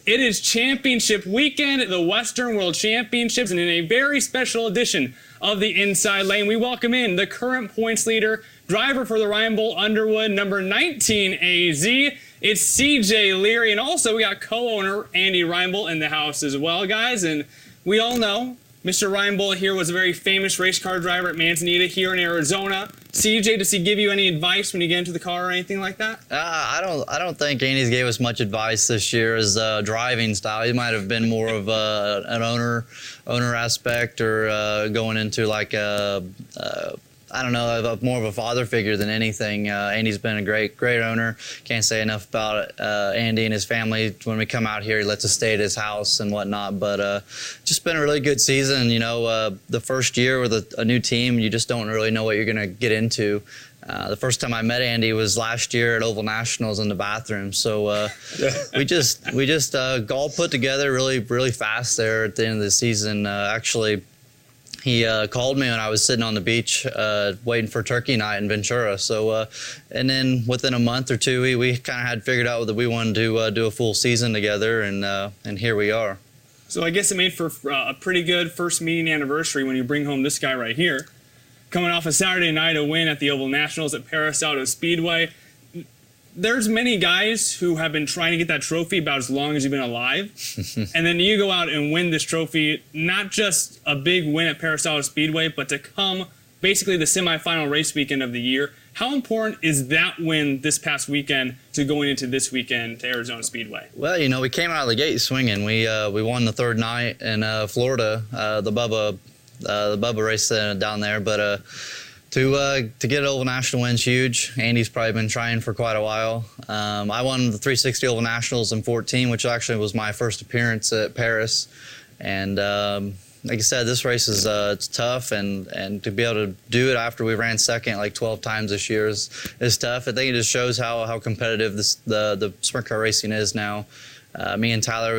It is championship weekend, the Western World Championships, and in a very special edition of the Inside Lane, we welcome in the current points leader, driver for the Reinbold Underwood, number 19 AZ. It's CJ Leary, and also we got co-owner Andy Reinbold in the house as well, guys. And we all know Mr. Reinbold here was a very famous race car driver at Manzanita here in Arizona. CJ, does he give you any advice when you get into the car or anything like that? I don't think Andy's gave us much advice this year as driving style. He might have been more of an owner aspect, or going into like I don't know, more of a father figure than anything. Andy's been a great owner. Can't say enough about Andy and his family. When we come out here, he lets us stay at his house and whatnot. But just been a really good season. You know, the first year with a new team, you just don't really know what you're going to get into. The first time I met Andy was last year at Oval Nationals in the bathroom. So we just all put together really fast there at the end of the season. Actually, he called me when I was sitting on the beach waiting for turkey night in Ventura. So, and then within a month or two, we kind of had figured out that we wanted to do a full season together, and here we are. So I guess it made for a pretty good first meeting anniversary when you bring home this guy right here. Coming off a Saturday night, a win at the Oval Nationals at Arizona Speedway. There's many guys who have been trying to get that trophy about as long as you've been alive. And then you go out and win this trophy, not just a big win at Arizona Speedway, but to come basically the semifinal race weekend of the year. How important is that win this past weekend to going into this weekend to Arizona Speedway? Well, you know, we came out of the gate swinging. We won the third night in Florida, the Bubba race down there, but to get an Oval National win's huge. Andy's probably been trying for quite a while. I won the 360 Oval Nationals in 14, which actually was my first appearance at Paris. And like I said, this race is it's tough, and to be able to do it after we ran second like 12 times this year is tough. I think it just shows how competitive the sprint car racing is now. Me and Tyler,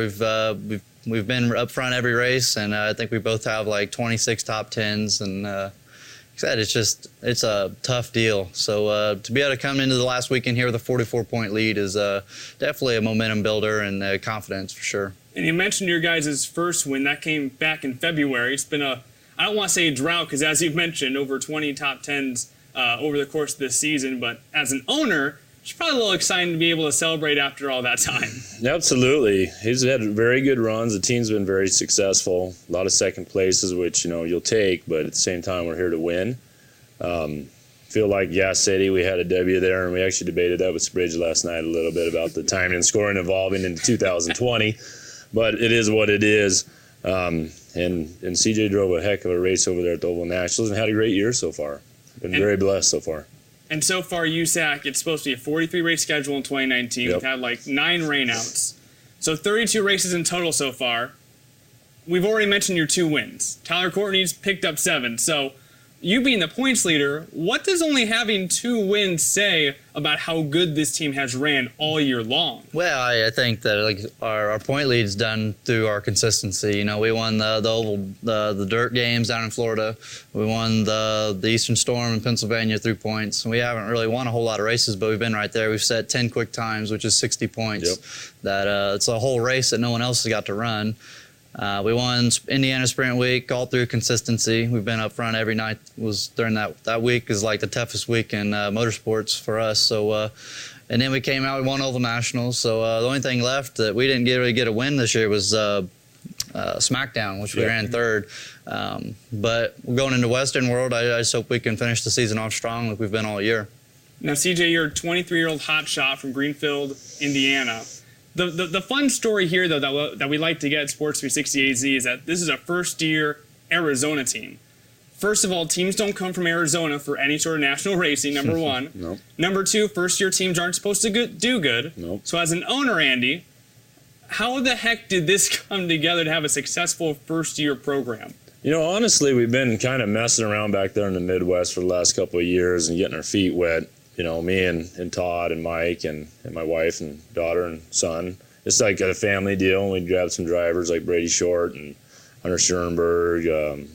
we've been up front every race, and I think we both have like 26 top 10s, and said, it's a tough deal. So to be able to come into the last weekend here with a 44-point lead is definitely a momentum builder and confidence for sure. And you mentioned your guys' first win. That came back in February. It's been I don't want to say a drought, because as you've mentioned, over 20 top 10s over the course of this season. But as an owner, it's probably a little exciting to be able to celebrate after all that time. Absolutely. He's had very good runs. The team's been very successful. A lot of second places, which, you know, you'll take, but at the same time, we're here to win. Feel like Gas City, we had a W there, and we actually debated that with Spridge last night a little bit about the timing and scoring evolving into 2020. But it is what it is. And CJ drove a heck of a race over there at the Oval Nationals and had a great year so far. Been very blessed so far. And so far, USAC, it's supposed to be a 43-race schedule in 2019. Yep. We've had like 9 rainouts. So 32 races in total so far. We've already mentioned your 2 wins. Tyler Courtney's picked up 7. So you being the points leader, what does only having 2 wins say about how good this team has ran all year long? Well, I think that like our point lead's done through our consistency. You know, we won the dirt games down in Florida. We won the Eastern Storm in Pennsylvania through points. We haven't really won a whole lot of races, but we've been right there. We've set 10 quick times, which is 60 points. Yep. That it's a whole race that no one else has got to run. We won Indiana Sprint Week all through consistency. We've been up front every night. Was during that week is like the toughest week in motorsports for us. So, and then we came out, we won Oval Nationals. So the only thing left that we didn't really get a win this year was SmackDown, which we ran 3rd. But going into Western World, I just hope we can finish the season off strong like we've been all year. Now, CJ, you're a 23-year-old hotshot from Greenfield, Indiana. The fun story here, though, that we like to get at Sports 360 AZ is that this is a first-year Arizona team. First of all, teams don't come from Arizona for any sort of national racing, number 1. Nope. Number 2, first-year teams aren't supposed to do good. Nope. So as an owner, Andy, how the heck did this come together to have a successful first-year program? You know, honestly, we've been kind of messing around back there in the Midwest for the last couple of years and getting our feet wet. You know, me and Todd and Mike and my wife and daughter and son. It's like a family deal. We grabbed some drivers like Brady Short and Hunter Schoenberg,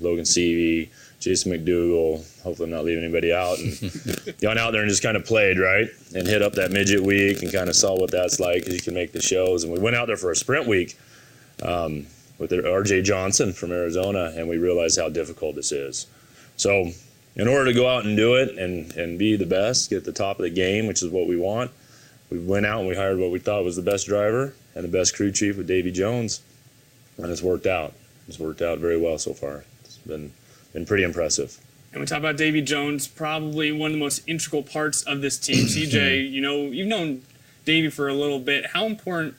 Logan Seavey, Jason McDougal, hopefully I'm not leaving anybody out, and gone out there and just kind of played, right? And hit up that midget week and kind of saw what that's like, because you can make the shows. And we went out there for a sprint week with RJ Johnson from Arizona, and we realized how difficult this is. So in order to go out and do it and be the best, get at the top of the game, which is what we want, we went out and we hired what we thought was the best driver and the best crew chief with Davy Jones, and it's worked out. It's worked out very well so far. It's been pretty impressive. And we talk about Davy Jones, probably one of the most integral parts of this team. CJ, you've known Davy for a little bit. How important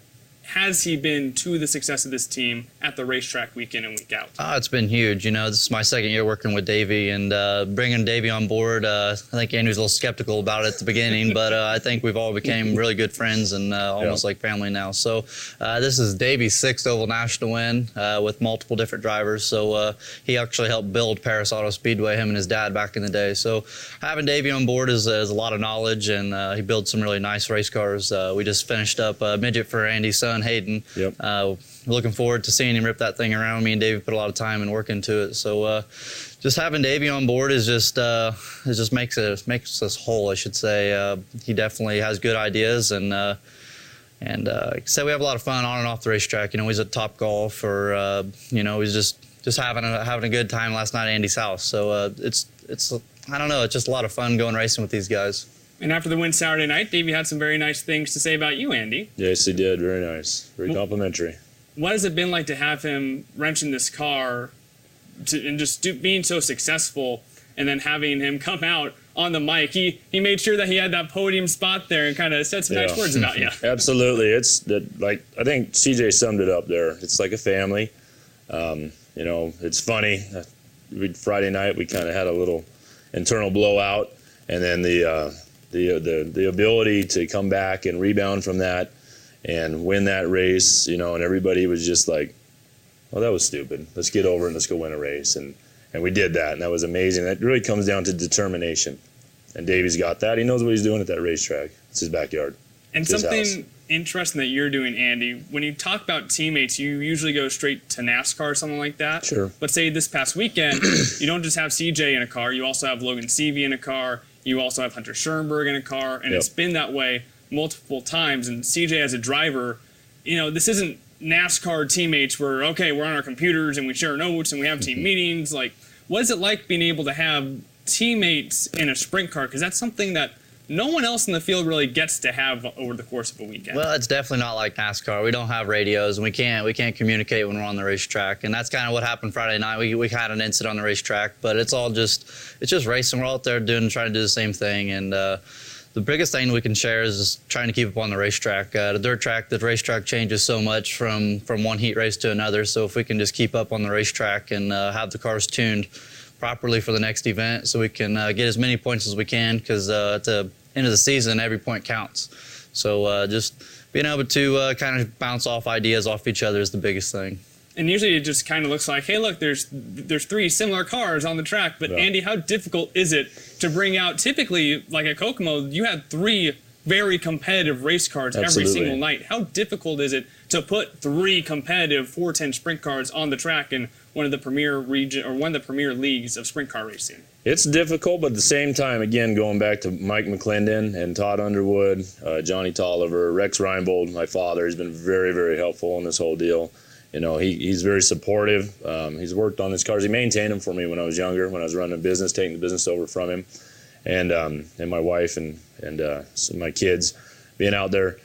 has he been to the success of this team at the racetrack week in and week out? It's been huge. This is my second year working with Davey, and bringing Davey on board, I think Andy was a little skeptical about it at the beginning, but I think we've all became really good friends and almost like family now. So this is Davey's 6th Oval National win with multiple different drivers. So he actually helped build Arizona Speedway, him and his dad back in the day. So having Davey on board is a lot of knowledge, and he builds some really nice race cars. We just finished up a midget for Andy's son, Hayden. Yep. Looking forward to seeing him rip that thing around. Me and Davey put a lot of time and work into it. So just having Davey on board is just it just makes us whole, I should say. He definitely has good ideas, and like I said, we have a lot of fun on and off the racetrack. He's at Top Golf, or he's just having a good time last night at Andy's house. So it's I don't know, it's just a lot of fun going racing with these guys. And after the win Saturday night, Davey had some very nice things to say about you, Andy. Yes, he did. Very nice. Very complimentary. What has it been like to have him wrenching this car and just being so successful, and then having him come out on the mic? He made sure that he had that podium spot there and kind of said some nice words about you. Absolutely. It's like, I think CJ summed it up there. It's like a family. It's funny. Friday night we kind of had a little internal blowout, and then the ability to come back and rebound from that and win that race, and everybody was just like, well, that was stupid. Let's get over and let's go win a race. And we did that, and that was amazing. That really comes down to determination. And Davey's got that. He knows what he's doing at that racetrack. It's his backyard. And something interesting that you're doing, Andy, when you talk about teammates, you usually go straight to NASCAR or something like that. Sure. But say this past weekend, you don't just have CJ in a car, you also have Logan Seavey in a car, you also have Hunter Schoenberg in a car, and it's been that way multiple times. And CJ as a driver, this isn't NASCAR teammates where, okay, we're on our computers and we share notes and we have team meetings. Like, what is it like being able to have teammates in a sprint car? Because that's something that no one else in the field really gets to have over the course of a weekend. Well, it's definitely not like NASCAR. We don't have radios, and we can't communicate when we're on the racetrack. And that's kind of what happened Friday night. We had an incident on the racetrack, but it's just racing. We're all out there trying to do the same thing. And the biggest thing we can share is just trying to keep up on the racetrack. The racetrack changes so much from one heat race to another. So if we can just keep up on the racetrack and have the cars tuned properly for the next event, so we can get as many points as we can, because at the end of the season, every point counts. So just being able to kind of bounce off ideas off each other is the biggest thing. And usually it just kind of looks like, hey, look, there's 3 similar cars on the track. But Andy, how difficult is it to bring out, typically, like at Kokomo, you had 3 very competitive race cars every single night. How difficult is it to put 3 competitive 410 sprint cars on the track in one of the premier leagues of sprint car racing? It's difficult, but at the same time, again, going back to Mike McClendon and Todd Underwood, Johnny Tolliver, Rex Reinbold, my father, he's been very, very helpful in this whole deal. He's very supportive. He's worked on his cars. He maintained them for me when I was younger, when I was running a business, taking the business over from him. And my wife and my kids being out there.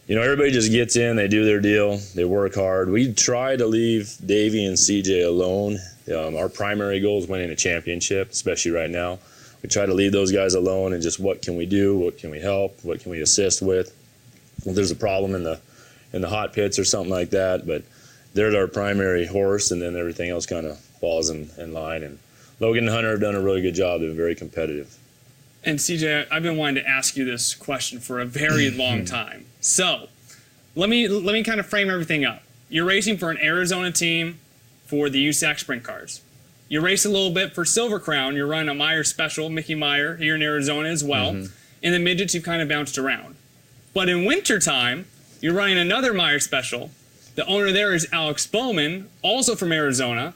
Everybody just gets in, they do their deal, they work hard. We try to leave Davey and CJ alone. Our primary goal is winning a championship, especially right now. We try to leave those guys alone and just, what can we do? What can we help? What can we assist with? If there's a problem in the hot pits or something like that, but they're our primary horse, and then everything else kind of falls in line. And Logan and Hunter have done a really good job. They're very competitive. And CJ, I've been wanting to ask you this question for a very long time. So let me kind of frame everything up. You're racing for an Arizona team for the USAC sprint cars. You race a little bit for Silver Crown. You're running a Meyer special, Mickey Meyer, here in Arizona as well. In the midgets, you've kind of bounced around. But in wintertime, you're running another Meyer special. The owner there is Alex Bowman, also from Arizona.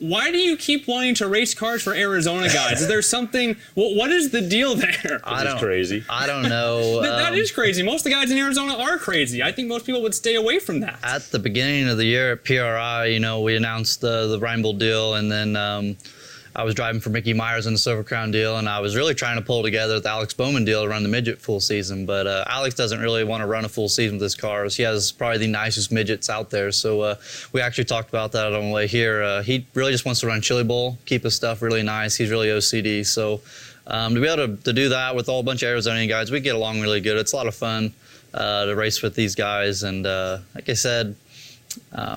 Why do you keep wanting to race cars for Arizona guys? Is there something? What is the deal there? It's crazy. I don't know. That is crazy. Most of the guys in Arizona are crazy. I think most people would stay away from that. At the beginning of the year at PRI, you know, we announced the Reinbold deal, and then I was driving for Mickey Myers in the Silver Crown deal, and I was really trying to pull together the Alex Bowman deal to run the midget full season. But Alex doesn't really want to run a full season with his cars. He has probably the nicest midgets out there. So we actually talked about that on the way here. He really just wants to run Chili Bowl, keep his stuff really nice. He's really OCD. So to be able to do that with a whole bunch of Arizonian guys, we get along really good. It's a lot of fun to race with these guys. And like I said,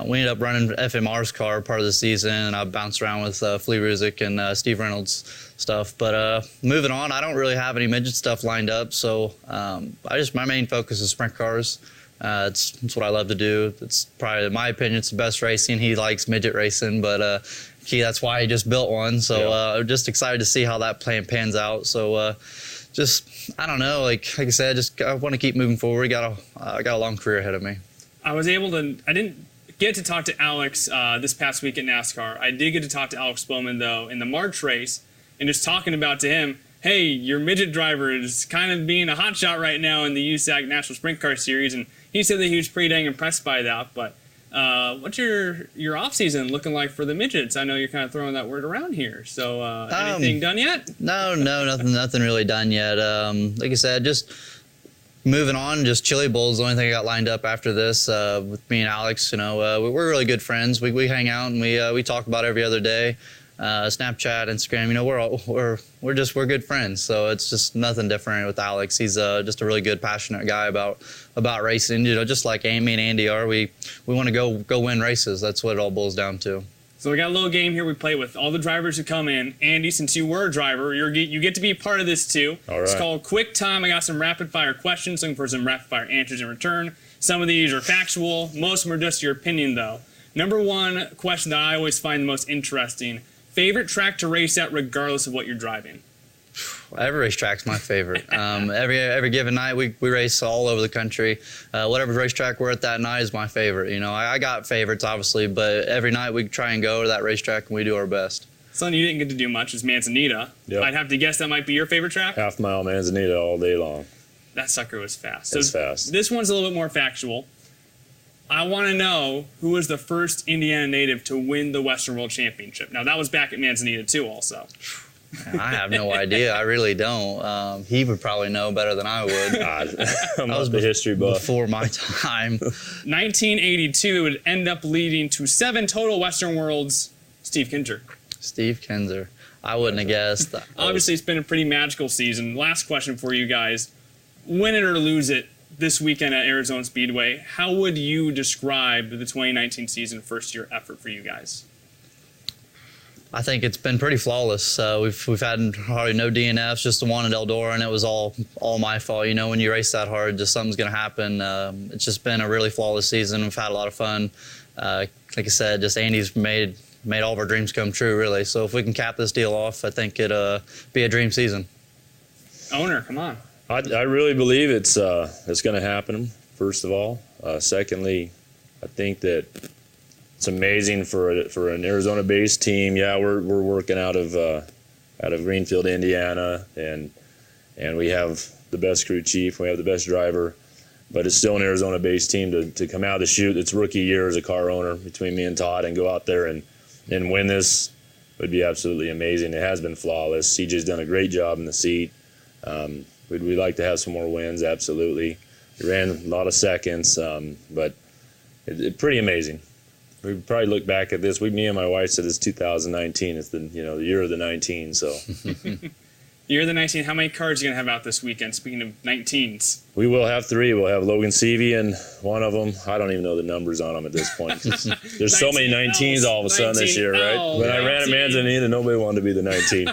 we ended up running FMR's car part of the season, and I bounced around with Flea Ruzick and Steve Reynolds stuff. But moving on, I don't really have any midget stuff lined up, so my main focus is sprint cars. It's what I love to do. It's probably, in my opinion, it's the best racing. He likes midget racing, but that's why he just built one. So I'm just excited to see how that plan pans out. So I don't know. Like I said, I want to keep moving forward. I got a long career ahead of me. I didn't get to talk to Alex this past week at NASCAR. I did get to talk to Alex Bowman, though, in the March race, and just talking about to him, hey, your midget driver is kind of being a hotshot right now in the USAC National Sprint Car Series, and he said that he was pretty dang impressed by that. But what's your off-season looking like for the midgets? I know you're kind of throwing that word around here. So anything done yet? No, nothing really done yet. Like I said, just moving on, just Chili Bowl is the only thing I got lined up after this with me and Alex. You know, we're really good friends. We hang out and we talk about every other day. Snapchat, Instagram. You know, we're good friends. So it's just nothing different with Alex. He's just a really good, passionate guy about racing. You know, just like Amy and Andy are. We want to go win races. That's what it all boils down to. So we got a little game here we play with all the drivers who come in. Andy, since you were a driver, you get to be part of this too. All right. It's called Quick Time. I got some rapid fire questions, looking for some rapid fire answers in return. Some of these are factual. Most of them are just your opinion, though. Number one question that I always find the most interesting: favorite track to race at, regardless of what you're driving. Every racetrack's my favorite. Every given night, we race all over the country. Whatever racetrack we're at that night is my favorite. You know, I got favorites, obviously, but every night we try and go to that racetrack and we do our best. Something you didn't get to do much is Manzanita. Yep. I'd have to guess that might be your favorite track? Half mile Manzanita all day long. That sucker was fast. It's fast. This one's a little bit more factual. I want to know who was the first Indiana native to win the Western World Championship. Now, that was back at Manzanita, too, also. I have no idea. I really don't. He would probably know better than I would. I'm not the history buff. Before my time. 1982 would end up leading to 7 total Western Worlds. Steve Kinzer. Steve Kinzer. I wouldn't have guessed. Obviously, it's been a pretty magical season. Last question for you guys. Win it or lose it this weekend at Arizona Speedway, how would you describe the 2019 season first-year effort for you guys? I think it's been pretty flawless. We've had hardly no DNFs, just the one at Eldora, and it was all my fault. You know, when you race that hard, just something's going to happen. It's just been a really flawless season. We've had a lot of fun. Like I said, just Andy's made all of our dreams come true, really. So if we can cap this deal off, I think it'll be a dream season. Owner, come on. I really believe it's going to happen, first of all. Secondly, I think that it's amazing for an Arizona-based team. Yeah, we're working out of Greenfield, Indiana, and we have the best crew chief, we have the best driver, but it's still an Arizona-based team to come out of the chute. It's rookie year as a car owner between me and Todd, and go out there and win this would be absolutely amazing. It has been flawless. CJ's done a great job in the seat. We'd like to have some more wins, absolutely. We ran a lot of seconds, but it's pretty amazing. We probably look back at this. Me and my wife said it's 2019. It's the year of the 19. So Year of the 19. How many cars are you gonna have out this weekend? Speaking of 19s, we will have 3. We'll have Logan Seavey and one of them. I don't even know the numbers on them at this point. There's so many 19s all of a sudden this year, right? When I ran at Manzanita, nobody wanted to be the 19.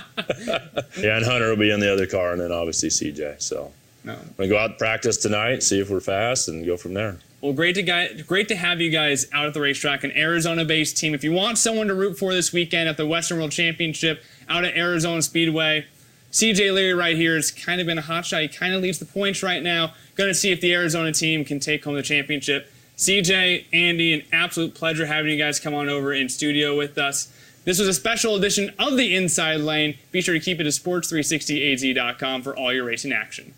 Yeah, and Hunter will be in the other car, and then obviously CJ. So no. we go out and practice tonight, see if we're fast, and go from there. Well, great to have you guys out at the racetrack, an Arizona-based team. If you want someone to root for this weekend at the Western World Championship out at Arizona Speedway, CJ Leary right here has kind of been a hotshot. He kind of leads the points right now. Going to see if the Arizona team can take home the championship. CJ, Andy, an absolute pleasure having you guys come on over in studio with us. This was a special edition of the Inside Lane. Be sure to keep it to sports360az.com for all your racing action.